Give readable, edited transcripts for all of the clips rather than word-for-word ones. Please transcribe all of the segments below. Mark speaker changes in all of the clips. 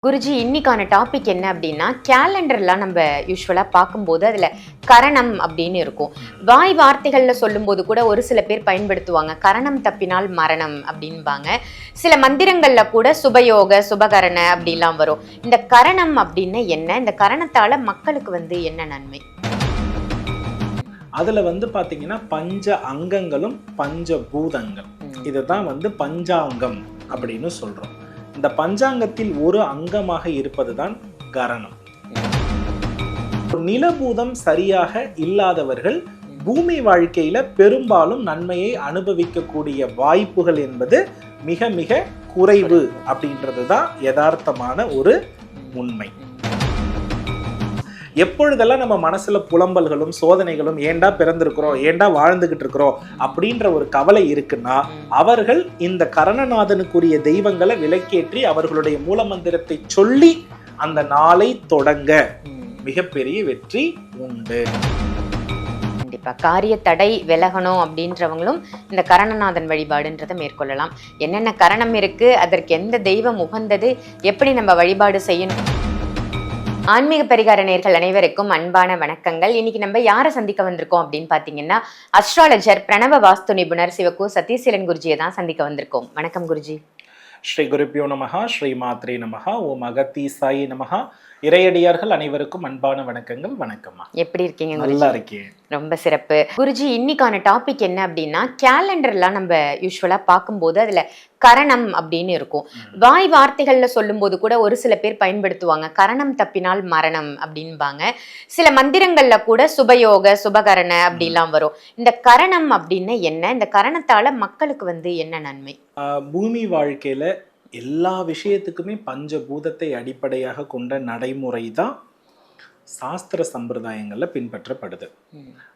Speaker 1: குருஜி, இன்னைக்கான டாபிக் என்ன அப்படின்னா, கேலண்டர்லாம் நம்ம யூஸ்வலாக பார்க்கும்போது அதில் கரணம் அப்படின்னு இருக்கும். வாய் வார்த்தைகளில் சொல்லும்போது கூட ஒரு சில பேர் பயன்படுத்துவாங்க, கரணம் தப்பினால் மரணம் அப்படின்பாங்க. சில மந்திரங்களில் கூட சுபயோக சுபகரண அப்படிலாம் வரும். இந்த கரணம் அப்படின்னு என்ன? இந்த கரணத்தால் மக்களுக்கு என்ன நன்மை?
Speaker 2: அதுல பாத்தீங்கன்னா பஞ்ச அங்கங்களும் பஞ்ச பூதங்கள், இதுதான் பஞ்சாங்கம் அப்படின்னு சொல்றோம். இந்த பஞ்சாங்கத்தில் ஒரு அங்கமாக இருப்பதுதான் கரணம். நிலபூதம் சரியாக இல்லாதவர்கள் பூமி வாழ்க்கையில பெரும்பாலும் நன்மையை அனுபவிக்கக்கூடிய வாய்ப்புகள் என்பது மிக மிக குறைவு அப்படின்றதுதான் யதார்த்தமான ஒரு உண்மை. எப்பொழுதெல்லாம் நம்ம மனசுல புலம்பல்களும் சோதனைகளும் ஏண்டா பிறந்திருக்கிறோம், ஏண்டா வாழ்ந்துகிட்டு இருக்கிறோம் அப்படின்ற ஒரு கவலை இருக்குன்னா, அவர்கள் இந்த கரணநாதனுக்குரிய தெய்வங்களை விளக்கேற்றி அவர்களுடைய மூலமந்திரத்தை சொல்லி அந்த நாளை தொடங்க மிகப்பெரிய வெற்றி உண்டு.
Speaker 1: கண்டிப்பா காரிய தடை விலகணும் அப்படின்றவங்களும் இந்த கரணநாதன் வழிபாடுன்றதை மேற்கொள்ளலாம். என்னென்ன கரணம் இருக்கு, அதற்கு எந்த தெய்வம் உகந்தது, எப்படி நம்ம வழிபாடு செய்யணும். ஆன்மீக பரிகார நேயர்கள் அனைவருக்கும் அன்பான வணக்கங்கள். இன்னைக்கு நம்ம யாரை சந்திக்க வந்திருக்கோம் அப்படின்னு பாத்தீங்கன்னா, அஸ்ட்ராலஜர், பிரணவ வாஸ்து நிபுணர் சிவகு சதீசீலன் குருஜியை தான் சந்திக்க வந்திருக்கோம். வணக்கம் குருஜி.
Speaker 2: ஸ்ரீ குருப்பியோ நமஹா, ஸ்ரீ மாத்ரே நமஹா, ஓம் அகத்தீசாயி நமஹா. இறையடியார்கள் அனைவருக்கும் அன்பான வணக்கங்கள். வணக்கம்மா, எப்படி இருக்கீங்க? நல்லா இருக்கேன்,
Speaker 1: ரொம்ப சிறப்பு. குருஜி, இன்னைக்கான டாபிக் என்ன அப்படின்னா, கேலண்டர்லாம் நம்ம யூஸ்வலா பார்க்கும்போது அதுல கரணம் அப்படின்னு இருக்கும். வாய் வார்த்தைகள்ல சொல்லும்போது கூட ஒரு சில பேர் பயன்படுத்துவாங்க, கரணம் தப்பினால் மரணம் அப்படின்பாங்க. சில மந்திரங்கள்ல கூட சுபயோக சுபகரண அப்படிலாம் வரும். இந்த கரணம் அப்படின்னு என்ன? இந்த கரணத்தால மக்களுக்கு என்ன நன்மை?
Speaker 2: பூமி வாழ்க்கையில எல்லா விஷயத்துக்குமே பஞ்சபூதத்தை அடிப்படையாக கொண்ட நடைமுறை தான் சாஸ்திர சம்பிரதாயங்கள்ல பின்பற்றப்படுது.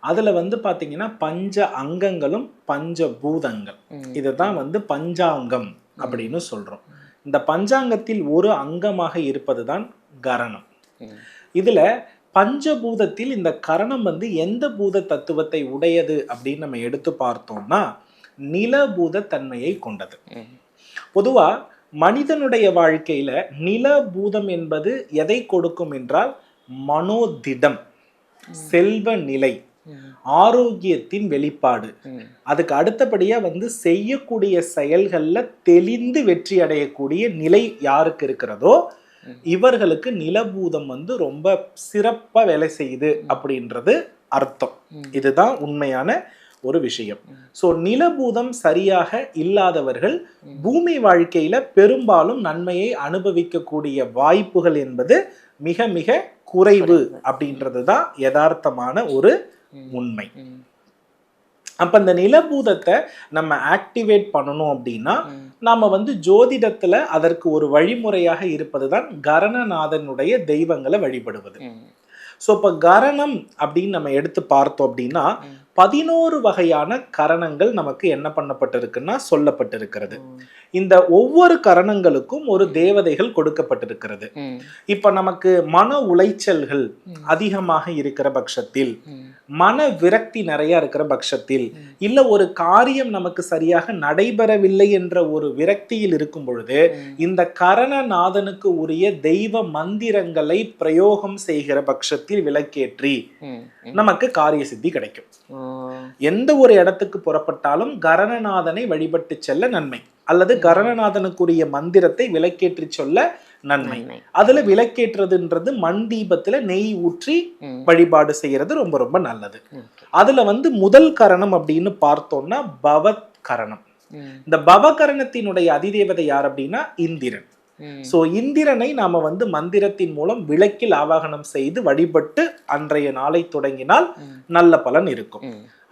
Speaker 2: அதுல பாத்தீங்கன்னா பஞ்ச அங்கங்களும் பஞ்ச பூதங்கள், இதுதான் பஞ்சாங்கம் அப்படின்னு சொல்றோம். இந்த பஞ்சாங்கத்தில் ஒரு அங்கமாக இருப்பதுதான் கரணம். இதுல பஞ்சபூதத்தில் இந்த கரணம் எந்த பூத தத்துவத்தை உடையது அப்படின்னு நம்ம எடுத்து பார்த்தோம்னா நிலபூத தன்மையை கொண்டது. பொதுவா மனிதனுடைய வாழ்க்கையில நிலபூதம் என்பது எதை கொடுக்கும் என்றால் மனோதிடம், செல்வ நிலை, ஆரோக்கியத்தின் வெளிப்பாடு. அதுக்கு அடுத்தபடியா செய்யக்கூடிய செயல்கள்ல தெளிந்து வெற்றி அடையக்கூடிய நிலை யாருக்கு இருக்கிறதோ இவர்களுக்கு நிலபூதம் ரொம்ப சிறப்பா வேலை செய்யுது அப்படின்றது அர்த்தம். இதுதான் உண்மையான ஒரு விஷயம். சோ நிலபூதம் சரியாக இல்லாதவர்கள் பூமி வாழ்க்கையில பெரும்பாலும் நன்மையை அனுபவிக்கக்கூடிய வாய்ப்புகள் என்பது மிக மிக குறைவு அப்படின்றதுதான் யதார்த்தமான ஒரு உண்மை. அப்ப இந்த நிலபூதத்தை நம்ம ஆக்டிவேட் பண்ணணும் அப்படின்னா நாம ஜோதிடத்துல அதற்கு ஒரு வழிமுறையாக இருப்பதுதான் கரணநாதனுடைய தெய்வங்களை வழிபடுவது. ஸோ இப்போ கரணம் அப்படின்னு நம்ம எடுத்து பார்த்தோம் அப்படின்னா 11 வகையான கரணங்கள் நமக்கு என்ன பண்ணப்பட்டிருக்குன்னா சொல்லப்பட்டிருக்கிறது. இந்த ஒவ்வொரு கரணங்களுக்கும் ஒரு தேவதைகள் கொடுக்கப்பட்டிருக்கிறது. இப்ப நமக்கு மன உளைச்சல்கள் அதிகமாக இருக்கிற பட்சத்தில், மன விரக்தி நிறைய இருக்கிற பட்சத்தில், இல்ல ஒரு காரியம் நமக்கு சரியாக நடைபெறவில்லை என்ற ஒரு விரக்தியில் இருக்கும் பொழுது இந்த கரணநாதனுக்கு உரிய தெய்வ மந்திரங்களை பிரயோகம் செய்கிற பட்சத்தில் விளக்கேற்றி நமக்கு காரிய சித்தி கிடைக்கும். எந்த ஒரு இடத்துக்கு புறப்பட்டாலும் கரணநாதனை வழிபட்டு செல்ல நன்மை, அல்லது கரணநாதனுக்குரிய மந்திரத்தை விளக்கேற்றி சொல்ல நன்மை. அதுல விளக்கேற்றதுன்றது மண் தீபத்துல நெய் ஊற்றி வழிபாடு செய்யறது ரொம்ப ரொம்ப நல்லது. அதுல முதல் கரணம் அப்படின்னு பார்த்தோம்னா பவத் கரணம். இந்த பவகரணத்தினுடைய அதிதேவதை யார் அப்படின்னா இந்திரன். சோ இந்திரனை நாம மந்திரத்தின் மூலம் விளக்கில் ஆவாகனம் செய்து வழிபட்டு அன்றைய நாளை தொடங்கினால் நல்ல பலன் இருக்கும்.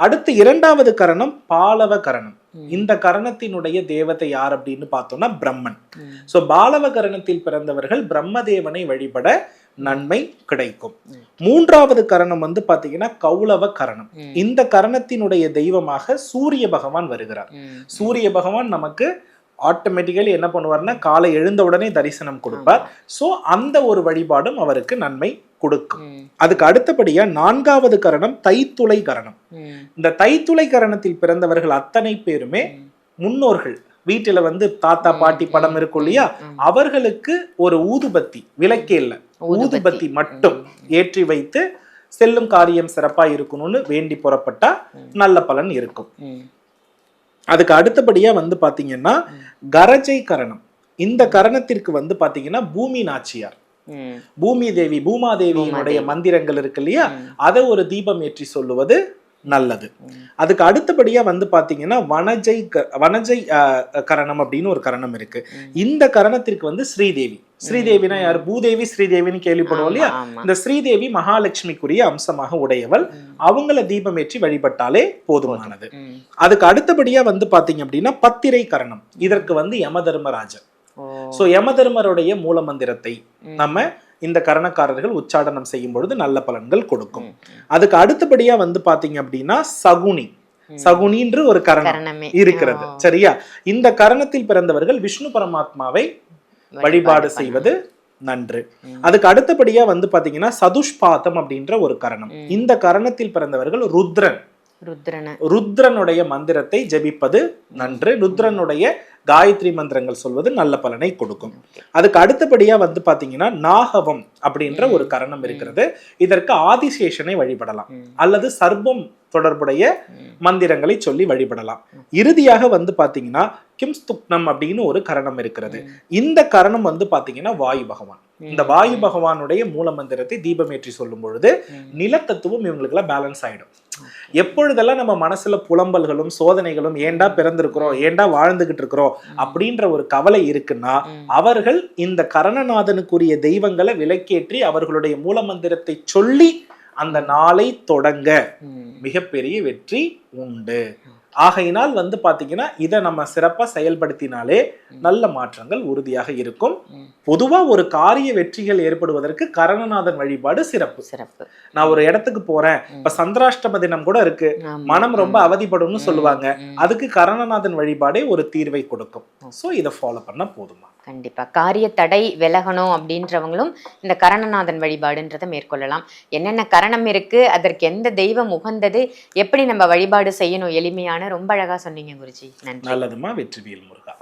Speaker 2: அடுத்து இரண்டாவது கரணம் பாலவ கரணம். இந்த கரணத்தினுடைய தேவதை யார் அப்படின்னு பார்த்தோம்னா பிரம்மன். சோ பாலவ கரணத்தில் பிறந்தவர்கள் பிரம்மதேவனை வழிபட நன்மை கிடைக்கும். மூன்றாவது கரணம் பாத்தீங்கன்னா கௌளவ கரணம். இந்த கரணத்தினுடைய தெய்வமாக சூரிய பகவான் வருகிறார். சூரிய பகவான் நமக்கு ஆட்டோமேட்டிக்கலி என்ன பண்ணுவார்னா காலை எழுந்த உடனே தரிசனம் கொடுப்பார். சோ அந்த ஒரு வழிபாடும் அவருக்கு நன்மை கொடுக்கும். அதுக்கு அடுத்தபடியா நான்காவது கரணம் தைத்துளை கரணம். இந்த தைத்துளை கரணத்தில் பிறந்தவர்கள் அத்தனை பேருமே முன்னோர்கள், வீட்டுல வந்து தாத்தா பாட்டி படம் இருக்கும் இல்லையா, அவர்களுக்கு ஒரு ஊதுபத்தி, விளக்கே இல்ல ஊதுபத்தி மட்டும் ஏற்றி வைத்து செல்லும் காரியம் சிறப்பா இருக்கணும்னு வேண்டி புறப்பட்டா நல்ல பலன் இருக்கும். அதுக்கு அடுத்தபடியா வந்து பாத்தீங்கன்னா கரஜை கரணம். இந்த கரணத்திற்கு வந்து பாத்தீங்கன்னா பூமி நாச்சியார், பூமி தேவி, பூமாதேவியினுடைய மந்திரங்கள் இருக்கு இல்லையா, அதை ஒரு தீபம் ஏற்றி சொல்லுவது நல்லது. அதுக்கு அடுத்தபடியா வந்து பாத்தீங்கன்னா வனஜை கரணம் அப்படின்னு ஒரு கரணம் இருக்கு. இந்த கரணத்திற்கு வந்து ஸ்ரீதேவி, ஸ்ரீதேவினா யார், பூதேவி ஸ்ரீதேவின்னு கேள்விப்படுவோம் இல்லையா, இந்த ஸ்ரீதேவி மகாலட்சுமிக்குரிய அம்சமாக உடையவள். அவங்கள தீபம் ஏற்றி வழிபட்டாலே போதுமானது. அதுக்கு அடுத்தபடியா வந்து பாத்தீங்க அப்படின்னா பத்திரை கரணம். இதற்கு வந்து யமதர்மராஜர். சோ யமதர்மருடைய மூல மந்திரத்தை நம்ம இந்த கரணக்காரர்கள் உச்சாடனம் செய்யும் பொழுது நல்ல பலன்கள் கொடுக்கும். அதுக்கு அடுத்தபடியா வந்து பாத்தீங்க அப்படின்னா சகுனி, சகுனின்ற ஒரு கரணம் இருக்கிறது சரியா. இந்த கரணத்தில் பிறந்தவர்கள் விஷ்ணு பரமாத்மாவை வழிபாடு செய்வது நன்று. அதுக்கு அடுத்தபடியா வந்து பாத்தீங்கன்னா சதுஷ்பாதம் அப்படின்ற ஒரு கரணம். இந்த கரணத்தில் பிறந்தவர்கள் ருத்ரனுடைய மந்திரத்தை ஜபிப்பது நன்று. ருத்ரனுடைய காயத்ரி மந்திரங்கள் சொல்வது நல்ல பலனை கொடுக்கும். அதுக்கு அடுத்தபடியா வந்து பாத்தீங்கன்னா நாகவம் அப்படின்ற ஒரு கரணம் இருக்கிறது. இதற்கு ஆதிசேஷனை வழிபடலாம் அல்லது சர்ப்பம் தொடர்புடைய மந்திரங்களை சொல்லி வழிபடலாம். இறுதியாக வந்து பாத்தீங்கன்னா கிம்ஸ்துக்னம் அப்படின்னு ஒரு கரணம் இருக்கிறது. இந்த கரணம் வந்து பாத்தீங்கன்னா வாயு பகவான். இந்த வாயு பகவானுடைய மூல மந்திரத்தை தீபமேற்றி சொல்லும் பொழுது நிலத்தத்துவம் இவங்களுக்கு எல்லாம் பேலன்ஸ் ஆயிடும். எப்பொழுதெல்லாம் நம்ம மனசுல புலம்பல்களும் சோதனைகளும் ஏண்டா பிறந்திருக்கிறோம், ஏண்டா வாழ்ந்துகிட்டு இருக்கிறோம் அப்படின்ற ஒரு கவலை இருக்குன்னா அவர்கள் இந்த கரணநாதனுக்குரிய தெய்வங்களை விலக்கேற்றி அவர்களுடைய மூல மந்திரத்தை சொல்லி அந்த நாளை தொடங்க மிகப்பெரிய வெற்றி உண்டு. ஆகையினால் வந்து பாத்தீங்கன்னா இதை நம்ம சிறப்பா செயல்படுத்தினாலே நல்ல மாற்றங்கள் உறுதியாக இருக்கும். பொதுவா ஒரு காரிய வெற்றிகள் ஏற்படுவதற்கு கரணநாதன் வழிபாடு சிறப்பு. நான் ஒரு இடத்துக்கு போறேன், இப்ப சந்திராஷ்டம தினம் கூட இருக்கு, மனம் ரொம்ப அவதிப்படும்னு சொல்லுவாங்க, அதுக்கு கரணநாதன் வழிபாடே ஒரு தீர்வை கொடுக்கும். சோ இதை ஃபாலோ பண்ணா போதுமா.
Speaker 1: கண்டிப்பா காரிய தடை விலகணும் அப்படின்றவங்களும் இந்த கரணநாதன் வழிபாடுன்றதை மேற்கொள்ளலாம். என்னென்ன கரணம் இருக்கு, அதற்கு எந்த தெய்வம் உகந்தது, எப்படி நம்ம வழிபாடு செய்யணும், எளிமையான ரொம்ப அழகா சொன்னீங்க குருஜி. நன்றி.
Speaker 2: நல்லதுமா. வெற்றிவேல் முருகா.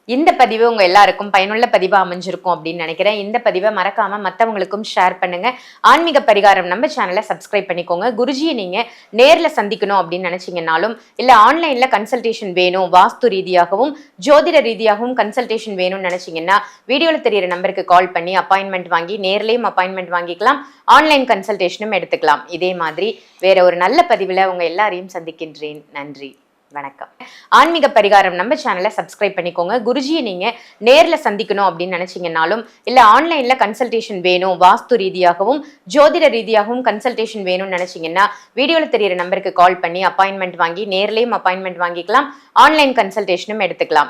Speaker 1: இந்த பதிவு உங்க எல்லாருக்கும் பயனுள்ள பதிவா அமைஞ்சிருக்கும் அப்படின்னு நினைக்கிறேன். இந்த பதிவை மறக்காம மற்றவங்களுக்கும் ஷேர் பண்ணுங்க. ஆன்மீக பரிகாரம் நம்ம சேனலை சப்ஸ்கிரைப் பண்ணிக்கோங்க. குருஜியை நீங்க நேர்ல சந்திக்கணும் அப்படின்னு நினைச்சீங்கன்னாலும், இல்ல ஆன்லைன்ல கன்சல்டேஷன் வேணும், வாஸ்து ரீதியாகவும் ஜோதிட ரீதியாகவும் கன்சல்டேஷன் வேணும்னு நினைச்சீங்கன்னா வீடியோல தெரியிற நம்பருக்கு கால் பண்ணி அப்பாயின்மெண்ட் வாங்கி நேர்லயும் அப்பாயின்மெண்ட் வாங்கிக்கலாம், ஆன்லைன் கன்சல்டேஷனும் எடுத்துக்கலாம். இதே மாதிரி வேற ஒரு நல்ல பதிவுல உங்க எல்லாரையும் சந்திக்கின்றேன். நன்றி, வணக்கம். ஆன்மீக பரிகாரம் நம்ம சேனலை சப்ஸ்கிரைப் பண்ணிக்கோங்க. குருஜியை நீங்க நேர்ல சந்திக்கணும் அப்படின்னு நினைச்சீங்கன்னாலும், இல்ல ஆன்லைன்ல கன்சல்டேஷன் வேணும், வாஸ்து ரீதியாகவும் ஜோதிட ரீதியாகவும் கன்சல்டேஷன் வேணும்னு நினைச்சீங்கன்னா வீடியோல தெரியிற நம்பருக்கு கால் பண்ணி அப்பாயின்மெண்ட் வாங்கி நேர்லயும் அப்பாயின்மெண்ட் வாங்கிக்கலாம், ஆன்லைன் கன்சல்டேஷனும் எடுத்துக்கலாம்.